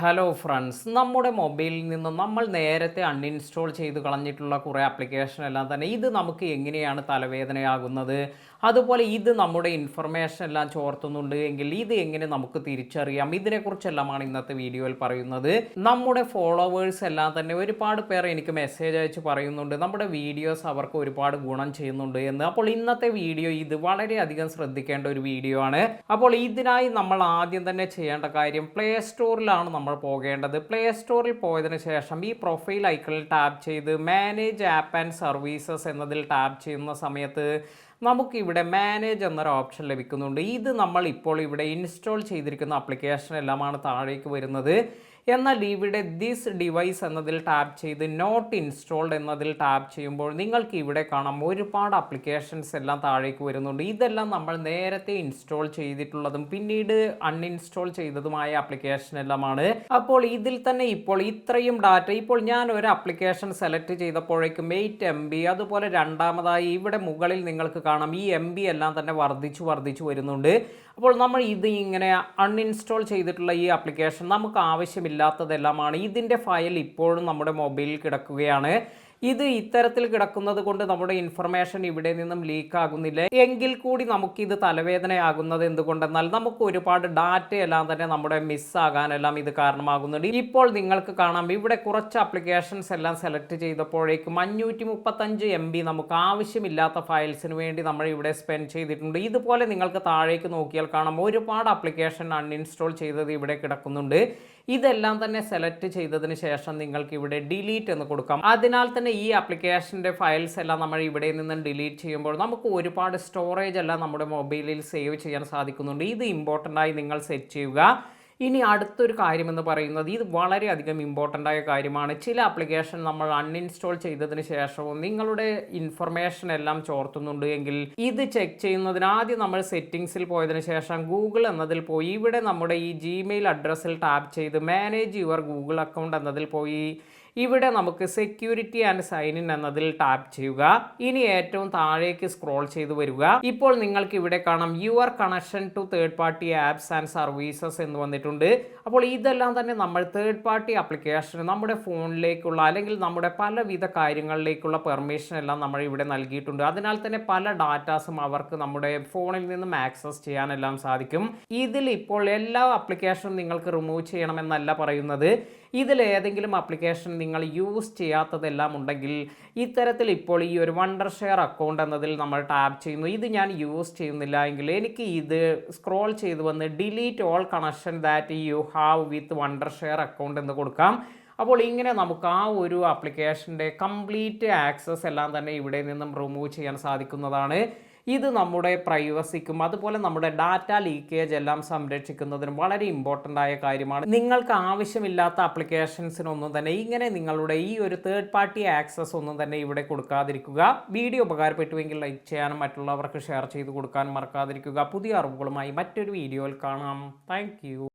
Hello friends, നമ്മുടെ മൊബൈലിൽ നിന്ന് നമ്മൾ നേരത്തെ അൺഇൻസ്റ്റാൾ ചെയ്ത് കളഞ്ഞിട്ടുള്ള കുറേ ആപ്ലിക്കേഷൻ എല്ലാം തന്നെ ഇത് നമുക്ക് എങ്ങനെയാണ് തലവേദനയാകുന്നത്, അതുപോലെ ഇത് നമ്മുടെ ഇൻഫർമേഷൻ എല്ലാം ചോർത്തുന്നുണ്ട് എങ്കിൽ ഇത് എങ്ങനെ നമുക്ക് തിരിച്ചറിയാം, ഇതിനെക്കുറിച്ചെല്ലാമാണ് ഇന്നത്തെ വീഡിയോയിൽ പറയുന്നത്. നമ്മുടെ ഫോളോവേഴ്സ് എല്ലാം തന്നെ ഒരുപാട് പേർ എനിക്ക് മെസ്സേജ് അയച്ച് പറയുന്നുണ്ട് നമ്മുടെ വീഡിയോസ് അവർക്ക് ഒരുപാട് ഗുണം ചെയ്യുന്നുണ്ട് എന്ന്. അപ്പോൾ ഇന്നത്തെ വീഡിയോ ഇത് വളരെയധികം ശ്രദ്ധിക്കേണ്ട ഒരു വീഡിയോ ആണ്. അപ്പോൾ ഇതിനായി നമ്മൾ ആദ്യം തന്നെ ചെയ്യേണ്ട കാര്യം പ്ലേ സ്റ്റോറിലാണ് നമ്മൾ പോകേണ്ടത്. പ്ലേ സ്റ്റോറിൽ പോയതിനു ശേഷം ഈ പ്രൊഫൈൽ ഐക്കണിൽ ടാപ്പ് ചെയ്ത് മാനേജ് ആപ്പ് ആൻഡ് സർവീസസ് എന്നതിൽ ടാപ്പ് ചെയ്യുന്ന സമയത്ത് നമുക്കിവിടെ മാനേജ് എന്നൊരു ഓപ്ഷൻ ലഭിക്കുന്നുണ്ട്. ഇത് നമ്മൾ ഇപ്പോൾ ഇവിടെ ഇൻസ്റ്റാൾ ചെയ്തിരിക്കുന്ന ആപ്ലിക്കേഷൻ എല്ലാമാണ് താഴേക്ക് വരുന്നത്. എന്നാൽ ഇവിടെ ദിസ് ഡിവൈസ് എന്നതിൽ ടാപ്പ് ചെയ്ത് നോട്ട് ഇൻസ്റ്റാൾഡ് എന്നതിൽ ടാപ്പ് ചെയ്യുമ്പോൾ നിങ്ങൾക്ക് ഇവിടെ കാണാം ഒരുപാട് ആപ്ലിക്കേഷൻസ് എല്ലാം താഴേക്ക് വരുന്നുണ്ട്. ഇതെല്ലാം നമ്മൾ നേരത്തെ ഇൻസ്റ്റാൾ ചെയ്തിട്ടുള്ളതും പിന്നീട് അൺഇൻസ്റ്റാൾ ചെയ്തതുമായ ആപ്ലിക്കേഷൻ എല്ലാമാണ്. അപ്പോൾ ഇതിൽ തന്നെ ഇപ്പോൾ ഇത്രയും ഡാറ്റ, ഇപ്പോൾ ഞാൻ ഒരു ആപ്ലിക്കേഷൻ സെലക്ട് ചെയ്തപ്പോഴേക്കും 8 MB, അതുപോലെ രണ്ടാമതായി ഇവിടെ മുകളിൽ നിങ്ങൾക്ക് കാണാം ഈ MB എല്ലാം തന്നെ വർദ്ധിച്ചു വരുന്നുണ്ട്. അപ്പോൾ നമ്മൾ ഇത് ഇങ്ങനെ അൺഇൻസ്റ്റാൾ ചെയ്തിട്ടുള്ള ഈ ആപ്ലിക്കേഷൻ നമുക്ക് ആവശ്യമില്ലാത്തതെല്ലാമാണ്. ഇതിൻ്റെ ഫയൽ ഇപ്പോഴും നമ്മുടെ മൊബൈലിൽ കിടക്കുകയാണ്. ഇത് ഇത്തരത്തിൽ കിടക്കുന്നത് കൊണ്ട് നമ്മുടെ ഇൻഫർമേഷൻ ഇവിടെ നിന്നും ലീക്ക് ആകുന്നില്ല. എങ്കിൽ കൂടി നമുക്കിത് തലവേദനയാകുന്നത് എന്തുകൊണ്ടെന്നാൽ നമുക്ക് ഒരുപാട് ഡാറ്റ എല്ലാം തന്നെ നമ്മുടെ മിസ്സാകാനെല്ലാം ഇത് കാരണമാകുന്നുണ്ട്. ഇപ്പോൾ നിങ്ങൾക്ക് കാണാം ഇവിടെ കുറച്ച് ആപ്ലിക്കേഷൻസ് എല്ലാം സെലക്ട് ചെയ്തപ്പോഴേക്കും 535 MB നമുക്ക് ആവശ്യമില്ലാത്ത ഫയൽസിന് വേണ്ടി നമ്മൾ ഇവിടെ സ്പെൻഡ് ചെയ്തിട്ടുണ്ട്. ഇതുപോലെ നിങ്ങൾക്ക് താഴേക്ക് നോക്കിയാൽ കാണാം ഒരുപാട് ആപ്ലിക്കേഷൻ അൺഇൻസ്റ്റാൾ ചെയ്തത് ഇവിടെ കിടക്കുന്നുണ്ട്. ഇതെല്ലാം തന്നെ സെലക്ട് ചെയ്തതിന് ശേഷം നിങ്ങൾക്ക് ഇവിടെ ഡിലീറ്റ് എന്ന് കൊടുക്കാം. അതിനാൽ തന്നെ ഈ ആപ്ലിക്കേഷൻ്റെ ഫയൽസ് എല്ലാം നമ്മൾ ഇവിടെ നിന്ന് ഡിലീറ്റ് ചെയ്യുമ്പോൾ നമുക്ക് ഒരുപാട് സ്റ്റോറേജ് എല്ലാം നമ്മുടെ മൊബൈലിൽ സേവ് ചെയ്യാൻ സാധിക്കുന്നുണ്ട്. ഇത് ഇമ്പോർട്ടൻ്റ് ആയി നിങ്ങൾ സെറ്റ് ചെയ്യുക. ഇനി അടുത്തൊരു കാര്യമെന്ന് പറയുന്നത് ഇത് വളരെയധികം ഇമ്പോർട്ടൻ്റ് ആയ കാര്യമാണ്. ചില ആപ്ലിക്കേഷൻ നമ്മൾ അൺഇൻസ്റ്റാൾ ചെയ്തതിന് ശേഷവും നിങ്ങളുടെ ഇൻഫർമേഷൻ എല്ലാം ചോർത്തുന്നുണ്ട് എങ്കിൽ ഇത് ചെക്ക് ചെയ്യുന്നതിന് ആദ്യം നമ്മൾ സെറ്റിംഗ്സിൽ പോയതിനു ശേഷം ഗൂഗിൾ എന്നതിൽ പോയി ഇവിടെ നമ്മുടെ ഈ ജിമെയിൽ അഡ്രസ്സിൽ ടാപ്പ് ചെയ്ത് മാനേജ് യുവർ ഗൂഗിൾ അക്കൗണ്ട് എന്നതിൽ പോയി ഇവിടെ നമുക്ക് സെക്യൂരിറ്റി ആൻഡ് സൈൻ ഇൻ എന്നതിൽ ടാപ്പ് ചെയ്യുക. ഇനി ഏറ്റവും താഴേക്ക് സ്ക്രോൾ ചെയ്ത് വരിക. ഇപ്പോൾ നിങ്ങൾക്ക് ഇവിടെ കാണാം your connection to third party apps and services എന്ന് വന്നിട്ടുണ്ട്. അപ്പോൾ ഇതെല്ലാം തന്നെ നമ്മൾ തേർഡ് പാർട്ടി ആപ്ലിക്കേഷൻ നമ്മുടെ ഫോണിലേക്കുള്ള അല്ലെങ്കിൽ നമ്മുടെ പലവിധ കാര്യങ്ങളിലേക്കുള്ള പെർമിഷൻ എല്ലാം നമ്മൾ ഇവിടെ നൽകിയിട്ടുണ്ട്. അതിനാൽ തന്നെ പല ഡാറ്റാസും അവർക്ക് നമ്മുടെ ഫോണിൽ നിന്നും ആക്സസ് ചെയ്യാനെല്ലാം സാധിക്കും. ഇതിൽ ഇപ്പോൾ എല്ലാ ആപ്ലിക്കേഷനും നിങ്ങൾക്ക് റിമൂവ് ചെയ്യണമെന്നല്ല പറയുന്നത്. ഇതിൽ ഏതെങ്കിലും ആപ്ലിക്കേഷൻ നിങ്ങൾ യൂസ് ചെയ്യാത്തതെല്ലാം ഉണ്ടെങ്കിൽ ഇത്തരത്തിൽ ഇപ്പോൾ ഈ ഒരു വണ്ടർഷെയർ അക്കൗണ്ട് എന്നതിൽ നമ്മൾ ടാപ്പ് ചെയ്യുന്നു. ഇത് ഞാൻ യൂസ് ചെയ്യുന്നില്ല എങ്കിൽ എനിക്ക് ഇത് സ്ക്രോൾ ചെയ്ത് വന്ന് delete all connection that you have with Wondershare account എന്ന് കൊടുക്കാം. അപ്പോൾ ഇങ്ങനെ നമുക്ക് ആ ഒരു ആപ്ലിക്കേഷൻ്റെ കംപ്ലീറ്റ് ആക്സസ് എല്ലാം തന്നെ ഇവിടെ നിന്നും റിമൂവ് ചെയ്യാൻ സാധിക്കുന്നതാണ്. ഇത് നമ്മുടെ പ്രൈവസിക്കും അതുപോലെ നമ്മുടെ ഡാറ്റ ലീക്കേജ് എല്ലാം സംരക്ഷിക്കുന്നതിനും വളരെ ഇമ്പോർട്ടൻ്റ് ആയ കാര്യമാണ്. നിങ്ങൾക്ക് ആവശ്യമില്ലാത്ത ആപ്ലിക്കേഷൻസിനൊന്നും തന്നെ ഇങ്ങനെ നിങ്ങളുടെ ഈ ഒരു തേർഡ് പാർട്ടി ആക്സസ് ഒന്നും തന്നെ ഇവിടെ കൊടുക്കാതിരിക്കുക. വീഡിയോ ഉപകാരപ്പെട്ടുവെങ്കിൽ ലൈക്ക് ചെയ്യാനും മറ്റുള്ളവർക്ക് ഷെയർ ചെയ്ത് കൊടുക്കാനും മറക്കാതിരിക്കുക. പുതിയ അറിവുകളുമായി മറ്റൊരു വീഡിയോയിൽ കാണാം. താങ്ക്